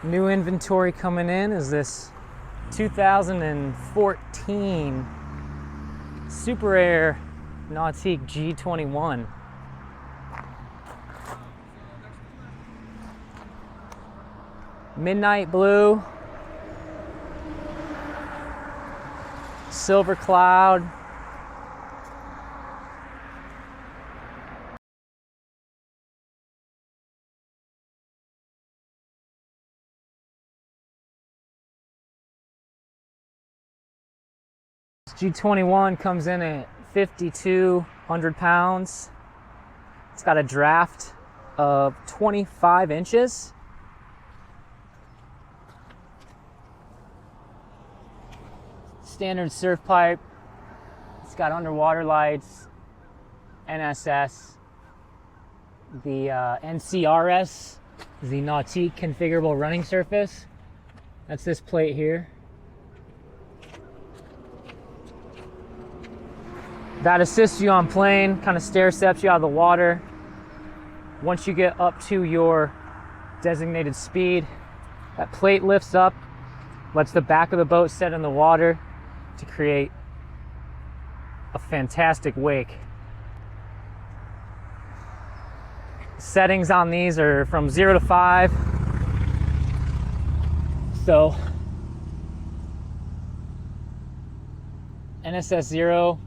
New inventory coming in is this 2014 Super Air Nautique G21. Midnight blue, silver cloud. G21 comes in at 5,200 pounds. It's got a draft of 25 inches. Standard surf pipe. It's got underwater lights, NSS. The NCRS is the Nautique Configurable Running Surface. That's this plate here. That assists you on plane, kind of stair steps you out of the water. Once you get up to your designated speed, that plate lifts up, lets the back of the boat set in the water to create a fantastic wake. Settings on these are from 0 to 5. So NSS 0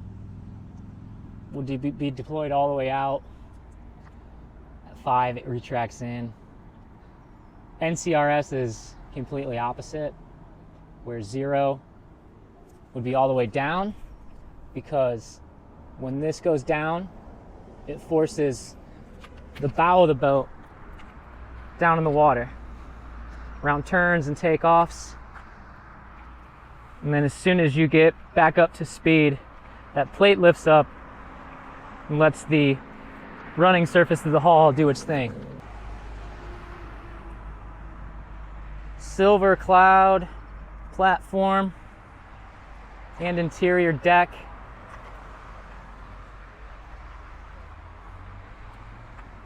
will be deployed all the way out. At 5, it retracts in. NCRS is completely opposite, where 0 would be all the way down, because when this goes down, it forces the bow of the boat down in the water around turns and takeoffs. And then as soon as you get back up to speed, that plate lifts up and lets the running surface of the hull do its thing. Silver cloud platform and interior deck.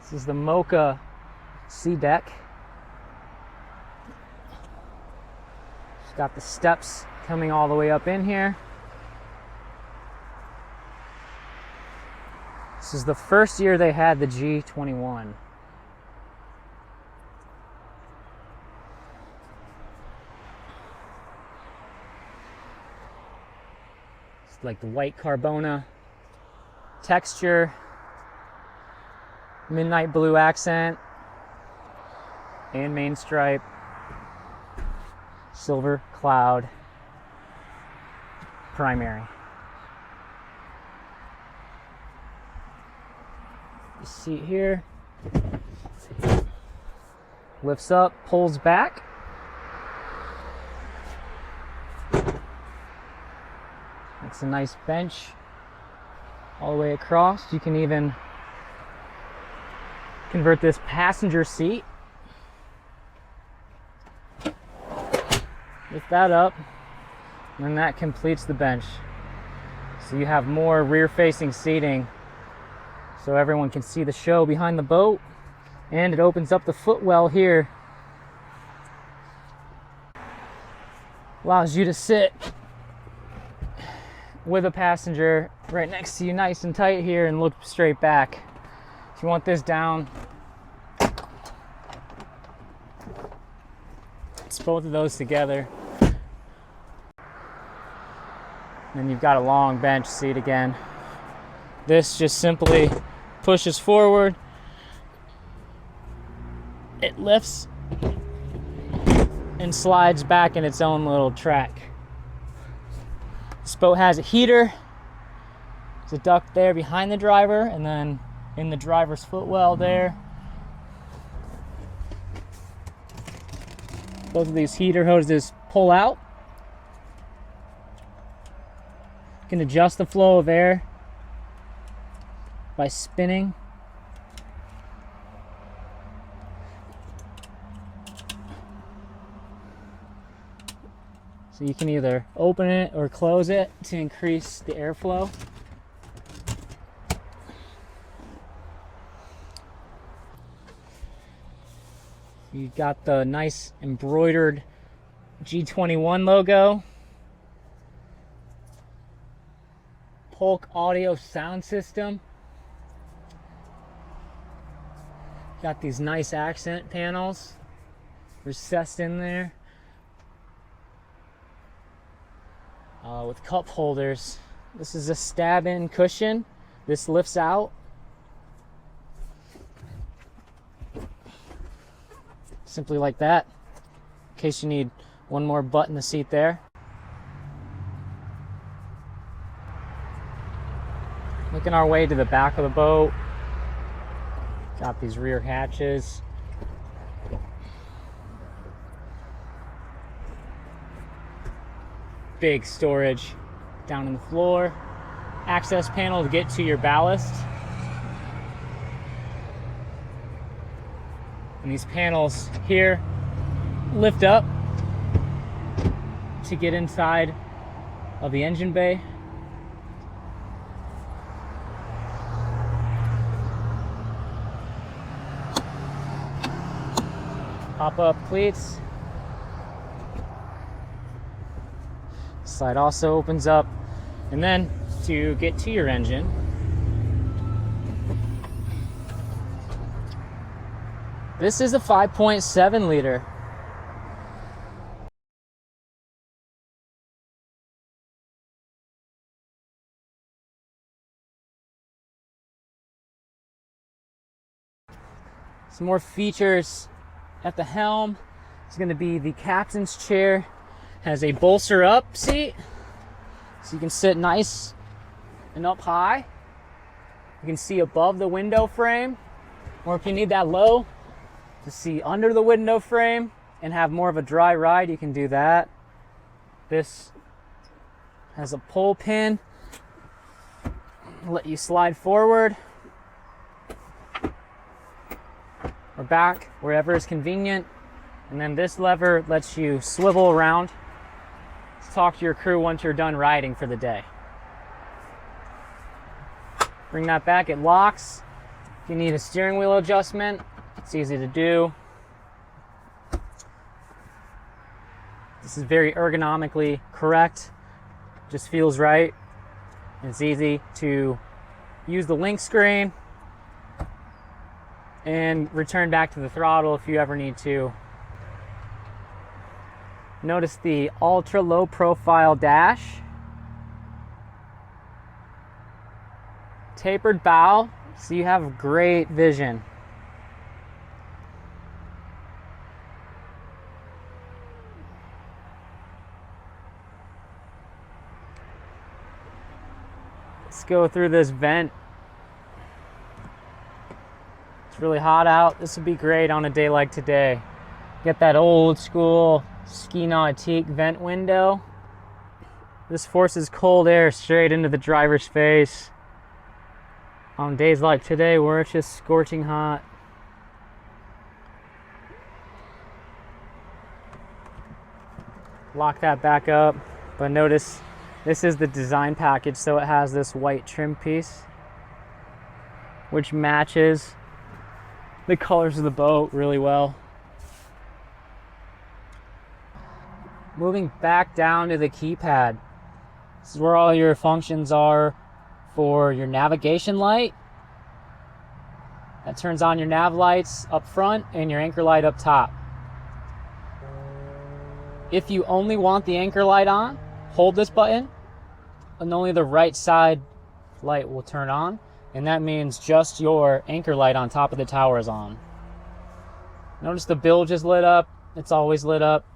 This is the Mocha Sea Deck. It's got the steps coming all the way up in here. This is the first year they had the G21. It's like the white Carbona texture, midnight blue accent, and main stripe, silver cloud primary. The seat here lifts up, pulls back. It's a nice bench all the way across. You can even convert this passenger seat. Lift that up, and then that completes the bench. So you have more rear-facing seating, so everyone can see the show behind the boat, and it opens up the footwell here. Allows you to sit with a passenger right next to you nice and tight here and look straight back. If you want this down, it's both of those together. Then you've got a long bench seat again. This just simply pushes forward. It lifts and slides back in its own little track. This boat has a heater. There's a duct there behind the driver, and then in the driver's footwell there. Both of these heater hoses pull out. You can adjust the flow of air by spinning. So you can either open it or close it to increase the airflow. You got the nice embroidered G21 logo. Polk audio sound system. Got these nice accent panels recessed in there with cup holders. This is a stab-in cushion. This lifts out. Simply like that, in case you need one more butt in the seat there. Making our way to the back of the boat. Got these rear hatches. Big storage down on the floor. Access panel to get to your ballast. And these panels here lift up to get inside of the engine bay. Pop-up cleats. Slide also opens up. And then to get to your engine, this is a 5.7 liter. Some more features at the helm. It's going to be the captain's chair. Has a bolster up seat, so you can sit nice and up high. You can see above the window frame, or if you need that low to see under the window frame and have more of a dry ride, you can do that. This has a pull pin, let you slide forward or back, wherever is convenient. And then this lever lets you swivel around to talk to your crew once you're done riding for the day. Bring that back, it locks. If you need a steering wheel adjustment, it's easy to do. This is very ergonomically correct, just feels right. It's easy to use the link screen and return back to the throttle if you ever need to. Notice the ultra low profile dash. Tapered bow, so you have great vision. Let's go through this vent. It's really hot out. This would be great on a day like today. Get that old school ski Nautique vent window. This forces cold air straight into the driver's face. On days like today where it's just scorching hot. Lock that back up, but notice this is the design package, so it has this white trim piece which matches the colors of the boat really well. Moving back down to the keypad. This is where all your functions are for your navigation light. That turns on your nav lights up front and your anchor light up top. If you only want the anchor light on, hold this button and only the right side light will turn on, and that means just your anchor light on top of the tower is on. Notice the bilge is lit up. It's always lit up.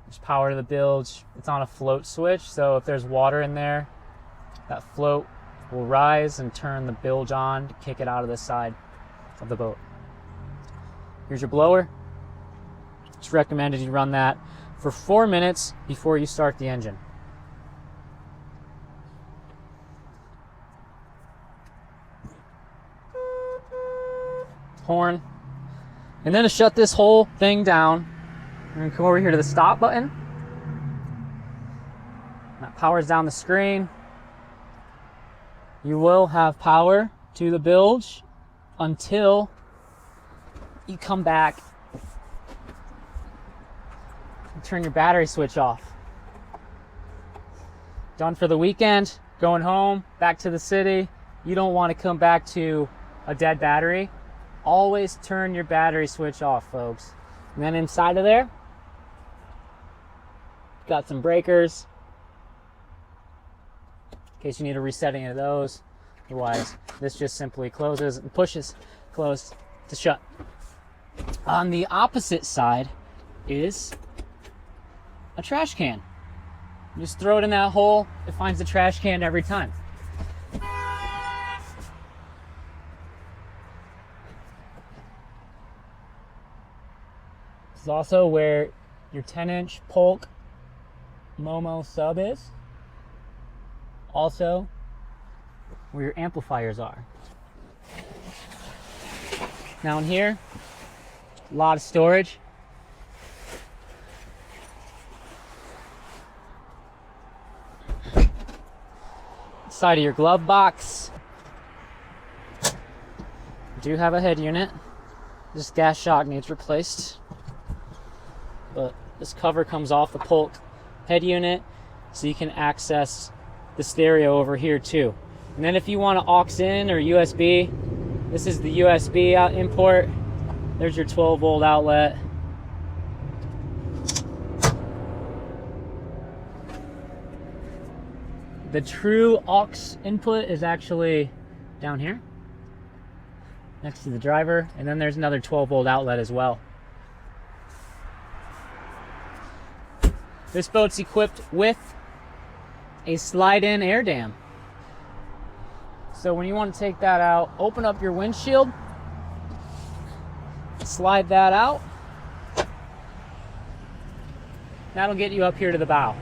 There's power to the bilge. It's on a float switch, so if there's water in there, that float will rise and turn the bilge on to kick it out of the side of the boat. Here's your blower. It's recommended you run that for 4 minutes before you start the engine. Horn. And then to shut this whole thing down, we're going to come over here to the stop button. That powers down the screen. You will have power to the bilge until you come back you turn your battery switch off. Done for the weekend, going home, back to the city. You don't want to come back to a dead battery. Always turn your battery switch off, folks. And then inside of there, got some breakers in case you need to reset any of those. Otherwise, this just simply closes and pushes closed to shut. On the opposite side is a trash can. You just throw it in that hole, it finds the trash can every time. This is also where your 10-inch Polk Momo sub is. Also, where your amplifiers are. Now in here, a lot of storage. Side of your glove box. Do have a head unit. This gas shock needs replaced. But this cover comes off the Polk head unit, so you can access the stereo over here too. And then if you want to aux in or USB, this is the USB out import. There's your 12-volt outlet. The true aux input is actually down here, next to the driver, and then there's another 12-volt outlet as well. This boat's equipped with a slide-in air dam. So when you want to take that out, open up your windshield, slide that out. That'll get you up here to the bow.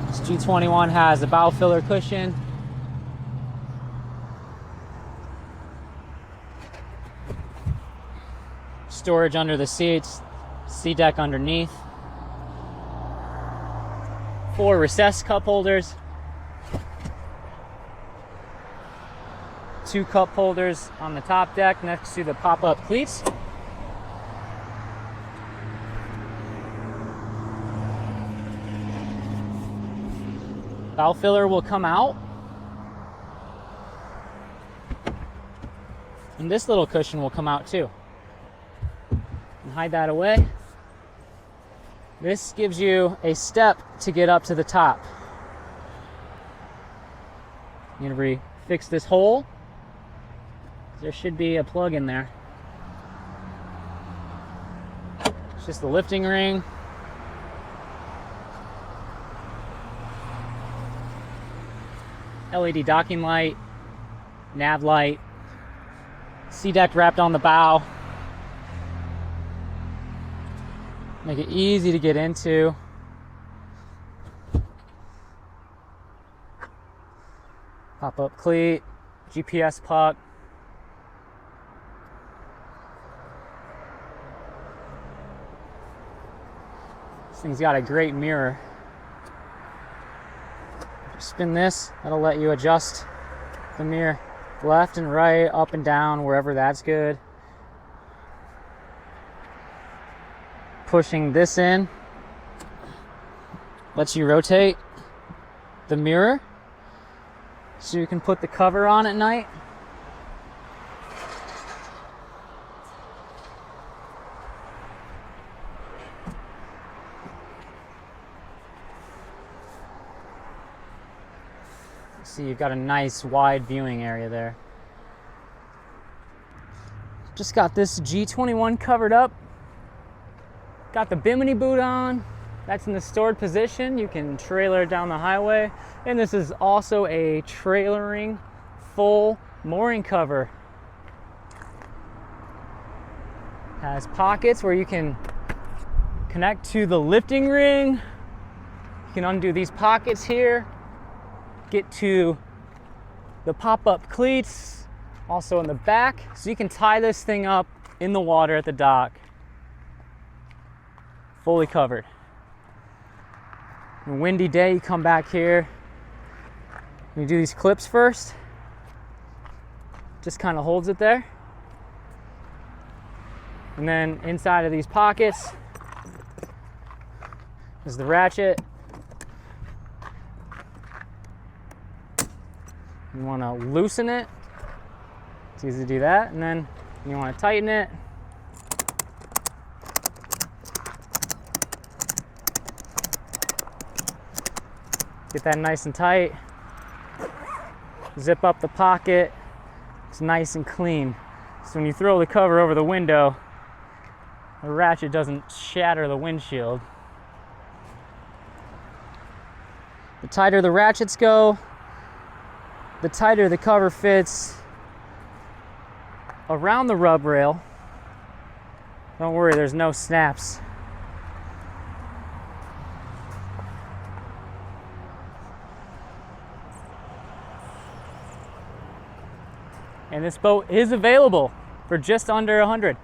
This G21 has a bow filler cushion. Storage under the seats, sea deck underneath. 4 recessed cup holders. 2 cup holders on the top deck next to the pop-up cleats. Bow filler will come out. And this little cushion will come out too. And hide that away. This gives you a step to get up to the top. You're gonna fix this hole. There should be a plug in there. It's just the lifting ring. LED docking light, nav light, sea deck wrapped on the bow. Make it easy to get into. Pop-up cleat, GPS puck. This thing's got a great mirror. Spin this, that'll let you adjust the mirror left and right, up and down, wherever that's good. Pushing this in lets you rotate the mirror so you can put the cover on at night. See, you've got a nice wide viewing area there. Just got this G21 covered up. Got the bimini boot on. That's in the stored position. You can trailer it down the highway. And this is also a trailering full mooring cover. Has pockets where you can connect to the lifting ring. You can undo these pockets here. Get to the pop-up cleats, also in the back, so you can tie this thing up in the water at the dock, fully covered. On a windy day, you come back here, you do these clips first, just kind of holds it there, and then inside of these pockets, is the ratchet. You want to loosen it. It's easy to do that. And then you want to tighten it. Get that nice and tight. Zip up the pocket. It's nice and clean. So when you throw the cover over the window, the ratchet doesn't shatter the windshield. The tighter the ratchets go, the tighter the cover fits around the rub rail. Don't worry, there's no snaps. And this boat is available for just under $100.